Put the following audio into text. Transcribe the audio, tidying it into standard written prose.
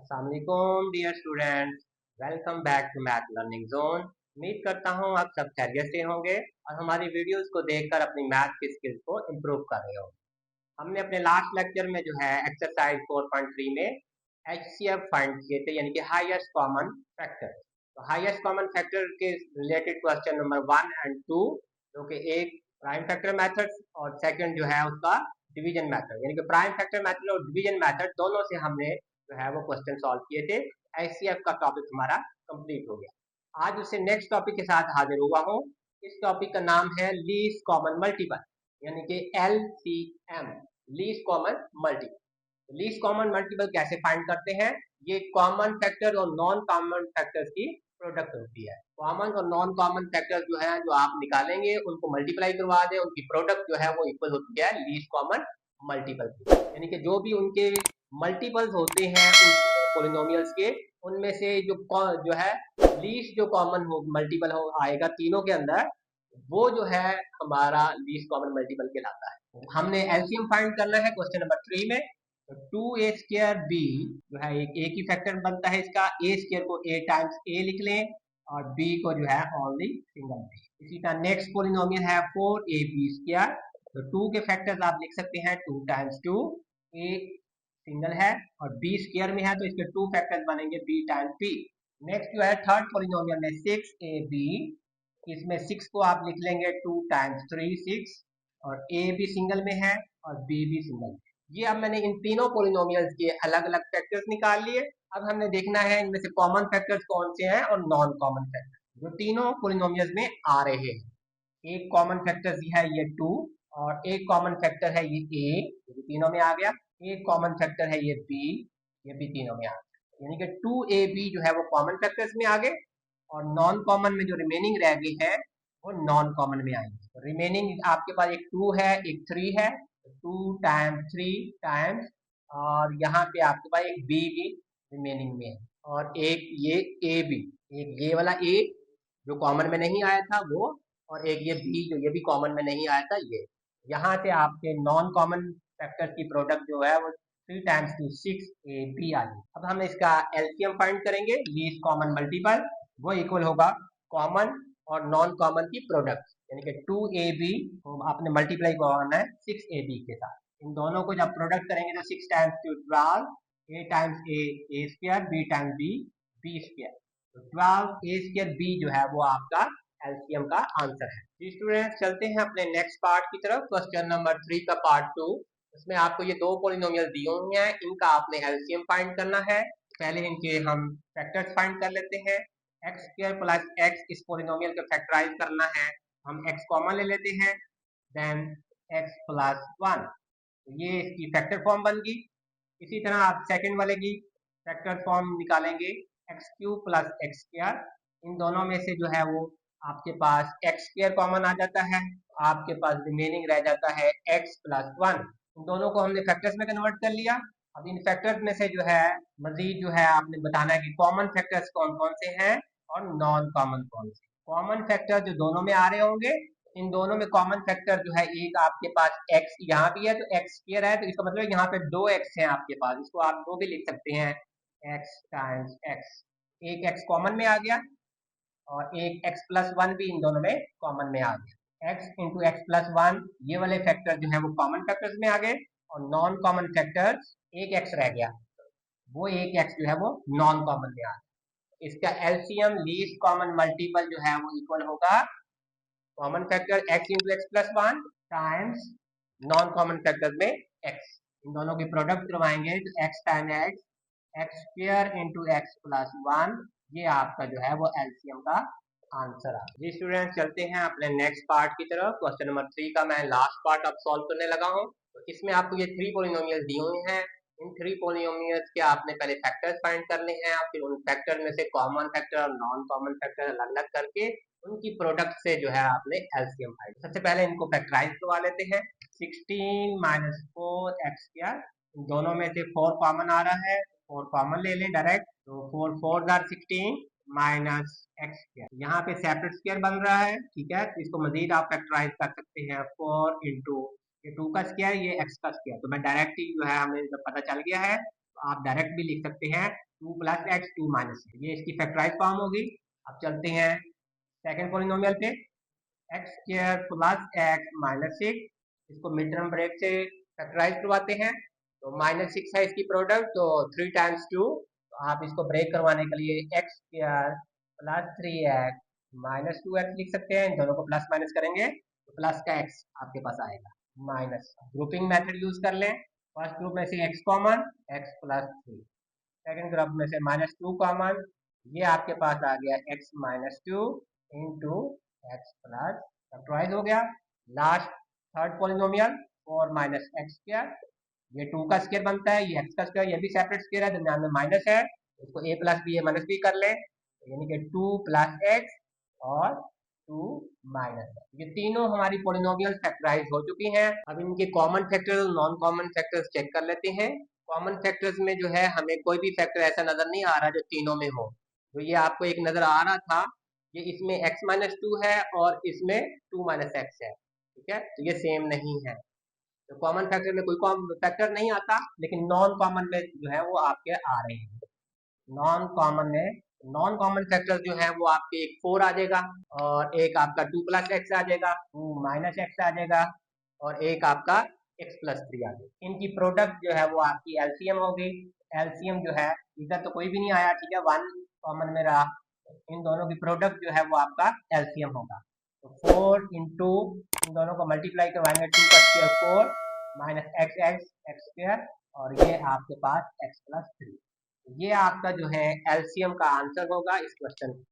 अस्सलाम वालेकुम dear students, welcome back to math learning zone. उम्मीद करता हूँ आप सब खैरियत से होंगे और हमारी वीडियोस को देखकर अपनी मैथ की स्किल्स को इम्प्रूव कर रहे होंगे। हमने अपने लास्ट लेक्चर में जो है एक्सरसाइज 4.3 में HCF फाइंड किए थे, यानी कि हाईएस्ट कॉमन फैक्टर। तो हाईएस्ट कॉमन फैक्टर के रिलेटेड क्वेश्चन नंबर 1 एंड 2, जो कि एक प्राइम फैक्टर मेथड और सेकंड जो है उसका डिवीजन मेथड, यानी कि प्राइम फैक्टर मेथड और डिवीजन मेथड दोनों से हमने जो है वो क्वेश्चन सॉल्व किए थे। HCF का टॉपिक हमारा कंप्लीट हो गया। आज उससे नेक्स्ट टॉपिक के साथ हाजिर हुआ हूँ। इस टॉपिक का नाम है लीस्ट कॉमन मल्टीपल, यानी कि LCM, least common multiple. Least common multiple कैसे फाइंड करते हैं? ये कॉमन फैक्टर और नॉन कॉमन फैक्टर्स की प्रोडक्ट होती है। कॉमन और नॉन कॉमन फैक्टर जो है, जो आप निकालेंगे उनको मल्टीप्लाई करवा दें, उनकी प्रोडक्ट जो है वो इक्वल होती है लीस्ट कॉमन मल्टीपल की। यानी कि जो भी उनके मल्टीपल्स होते हैं उस पोलिनोमियल्स के, उनमें से जो है लीस्ट जो कॉमन हो मल्टीपल हो आएगा तीनों के अंदर, वो जो है हमारा लीस्ट कॉमन मल्टीपल कहलाता है। हमने एलसीएम फाइंड करना है क्वेश्चन नंबर 3 में। तो 2a² b जो है एक ए की फैक्टर बनता है इसका। a² को a टाइम्स a लिख लें और b को जो है ओनली सिंगल b। इसी तरह नेक्स्ट पोलिनोमियल है 4ab²। तो 2 के फैक्टर्स आप लिख सकते हैं 2 टाइम्स 2, a सिंगल है और b स्क्वायर में है तो इसके 2 फैक्टर्स बनेंगे b टाइम्स b। नेक्स्ट जो है थर्ड पोलिनोमियल में 6ab, इसमें 6 को आप लिख लेंगे 2 टाइम्स 3 6, और a भी सिंगल में है और b भी सिंगल में। ये अब मैंने इन तीनों पोलिनोमियल्स के अलग अलग फैक्टर्स निकाल लिए। अब हमने देखना है इनमें से कॉमन फैक्टर्स कौन से हैं और नॉन कॉमन फैक्टर जो तीनों पोलिनोमियल्स में आ रहे हैं। एक कॉमन फैक्टर है ये 2, और एक कॉमन फैक्टर है ये a, ये भी तीनों में आ गया। एक कॉमन फैक्टर है ये b, ये भी तीनों में आ गया। यानी कि 2ab जो है वो कॉमन फैक्टर्स में आ गए, और नॉन कॉमन में जो रिमेनिंग रह गई है वो नॉन कॉमन में आएंगे। रिमेनिंग आपके पास एक 2 है एक 3 है, 2 टाइम्स 3 टाइम्स, और यहाँ पे आपके पास एक b भी रिमेनिंग में है, और एक ये a भी, एक ये वाला a जो कॉमन में नहीं आया था वो, और एक ये b जो ये भी कॉमन में नहीं आया था ये। यहाँ से आपके नॉन कॉमन फैक्टर की प्रोडक्ट जो है वो 3 टाइम्स 2 6ab आ गई। अब हम इसका एलसीएम फाइंड करेंगे, लीस्ट कॉमन मल्टीपल, वो इक्वल होगा कॉमन और नॉन कॉमन की प्रोडक्ट, यानी कि 2ab को आपने मल्टीप्लाई करवाना है 6ab के साथ। इन दोनों को जब प्रोडक्ट करेंगे तो 6 times 2 12, a times a square, b times b square. तो 12a² b जो है वो आपका एलसीएम का आंसर है। जी स्टूडेंट्स, चलते हैं अपने नेक्स्ट पार्ट की तरफ, क्वेश्चन नंबर 3 का पार्ट 2। इसमें आपको ये दो पोलिनोमियल दिए हुए हैं, इनका आपने एलसीएम फाइंड करना है। पहले इनके हम फैक्टर्स फाइंड कर लेते हैं। x² प्लस x, इस पोलिनोमियल को फैक्टराइज करना है, हम x कॉमन ले लेते हैं, देन x प्लस 1, ये इसकी फैक्टर फॉर्म बन गई। इसी तरह आप सेकंड वाले की फैक्टर फॉर्म निकालेंगे, x³ प्लस x²। इन दोनों में से जो है वो आपके पास x² कॉमन आ जाता है, आपके पास रिमेनिंग रह जाता है x प्लस 1। इन दोनों को हमने फैक्टर्स में कन्वर्ट कर लिया। अब इन फैक्टर्स में से जो है मजीद जो है आपने बताना है कि कॉमन फैक्टर्स कौन कौन से हैं और नॉन कॉमन कौन से। कॉमन फैक्टर जो दोनों में आ रहे होंगे, इन दोनों में कॉमन फैक्टर जो है, एक आपके पास x यहाँ भी है तो x स्क्वायर है, तो इसका मतलब यहाँ पे 2x है आपके पास, इसको आप 2 भी लिख सकते हैं, x टाइम्स x। एक x कॉमन में आ गया और एक x प्लस 1 भी इन दोनों में कॉमन में आ गया। x इंटू एक्स प्लस 1, ये वाले फैक्टर जो है वो कॉमन फैक्टर्स में आ गए, और नॉन कॉमन फैक्टर्स एक x रह गया, वो एक x जो है वो नॉन कॉमन में आ गया। इसका एलसीएम लीस्ट कॉमन मल्टीपल जो है वो इक्वल होगा common factor x into x plus 1 times non common factor में x। इन दोनों की प्रोडक्ट करवाएंगे तो x time x square into x plus 1, ये आपका जो है वो एलसीएम का आंसर आ। जी स्टूडेंट, चलते हैं अपने नेक्स्ट पार्ट की तरफ। क्वेश्चन नंबर 3 का मैं लास्ट पार्ट अब सॉल्व करने लगा हूँ। तो इसमें आपको ये 3 पोलिनोमियल दिए हुए हैं। इन 3 पोलिनोमियल्स के आपने पहले फैक्टर्स फाइंड करने हैं, और फिर उन फैक्टर में से कॉमन फैक्टर और नॉन कॉमन फैक्टर अलग अलग करके उनकी प्रोडक्ट से जो है आपने एलसीएम फाइंड। सबसे पहले इनको फैक्टराइज करवा लेते हैं। 16 माइनस 4x², दोनों में से 4 कॉमन आ रहा है, 4 कॉमन ले लें डायरेक्ट, तो 4 4 16 माइनस x², यहाँ पे सेपरेट स्क्वायर बन रहा है, ठीक है। तो इसको मजीद आप फैक्टराइज कर सकते हैं, 4 इंटू ये 2 का स्क्वायर, ये x का स्क्वायर। तो मैं डायरेक्ट ही जो है हमें जब पता चल गया है तो आप डायरेक्ट भी लिख सकते हैं 2 प्लस एक्स 2 माइनस, ये इसकी फैक्टराइज फॉर्म होगी। अब चलते हैं सेकंड पॉलिनोमियल पे, x square plus x minus 6, इसको मिड टर्म ब्रेक से फैक्टराइज करवाते हैं। तो माइनस 6 है इसकी प्रोडक्ट, तो 3 टाइम्स 2, तो आप इसको ब्रेक करवाने के लिए x square plus 3x minus 2x लिख सकते हैं। इन दोनों को प्लस माइनस करेंगे तो प्लस का x आपके पास आएगा, माइनस ग्रुपिंग मेथड यूज कर लें। फर्स्ट ग्रुप में से x common, x plus 3, second group में से माइनस 2 कॉमन, ये आपके पास आ गया x minus 2 into x plus, factorise हो गया। Last third polynomial 4 minus x square, ये 2 का स्क्वायर बनता है, ये x का स्क्वायर, ये भी सेपरेट स्क्वायर है, दरम्यान में माइनस है, इसको a plus b a minus b कर लें, यानी कि 2 प्लस एक्स और 2 माइनस है। ये तीनों हमारी पॉलिनोमियल फैक्टराइज हो चुकी हैं। अब इनके common factors, non common factors check कर लेते हैं। कॉमन फैक्टर्स में जो है हमें कोई भी फैक्टर ऐसा नजर नहीं आ रहा जो तीनों में हो। तो ये आपको एक नजर आ रहा था, ये इसमें x माइनस 2 है और इसमें 2 माइनस एक्स है, ठीक है, तो ये सेम नहीं है। तो कॉमन फैक्टर में कोई फैक्टर नहीं आता, लेकिन नॉन कॉमन में जो है वो आपके आ रहे हैं। नॉन कॉमन में नॉन कॉमन फैक्टर जो है वो आपके एक 4 आ जाएगा, और एक आपका 2 प्लस एक्स आ जाएगा, 2 माइनस एक्स आ जाएगा, और एक आपका x प्लस 3 आ जाएगा। इनकी प्रोडक्ट जो है वो आपकी एलसीएम होगी। एलसीएम जो है, इधर तो कोई भी नहीं आया, ठीक है, 1 कॉमन में रहा, इन दोनों की प्रोडक्ट जो है वो आपका एलसीएम होगा। तो 4 इंटू, इन दोनों को मल्टीप्लाई करवाएंगे, 2 का square 4 minus x x x square, और ये आपके पास x प्लस 3, ये आपका जो है एलसीएम का आंसर होगा इस क्वेश्चन।